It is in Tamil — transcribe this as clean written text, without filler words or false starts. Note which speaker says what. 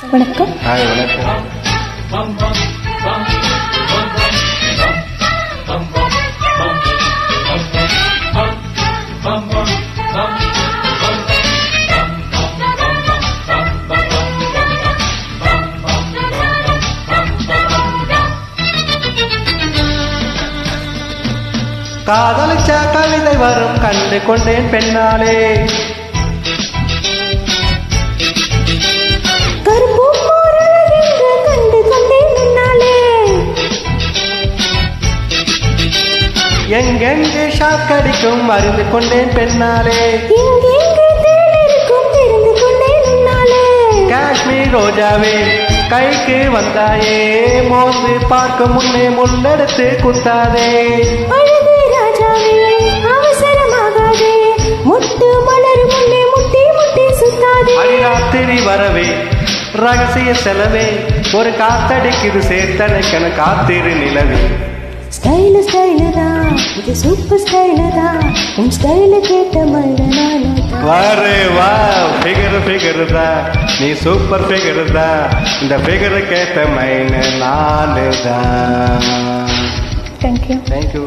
Speaker 1: வணக்கம்.
Speaker 2: ஹாய், வணக்கம். காதலிச்ச கவிதை வரும் கண்டு கொண்டேன் பெண்ணாலே. எங்கெங்கு ஷாக் அடிக்கும் அறிந்து கொண்டேன் பெண்ணாலே. காஷ்மீர் ரோஜாவே கைக்கு வந்தாயே, மோந்து பார்க்க முன்னே முன்னெடுத்து குத்தாதே. அடிராத்திரி வரவே ரகசிய செலவே, ஒரு காத்தடிக்குது சேர்த்தனைக்கன காத்திரு நிலவே.
Speaker 1: ஸ்டைலு ஸ்டைலு தான், இது சூப்பர் ஸ்டைலு தான், உன் ஸ்டைலு கேட்ட மயில
Speaker 2: வாரு வா, ஃபிகர் தான், நீ சூப்பர் ஃபிகர் தான், இந்த ஃபிகரு கேட்ட மயில நானு தான்.
Speaker 1: தேங்க்யூ.
Speaker 2: தேங்க்யூ.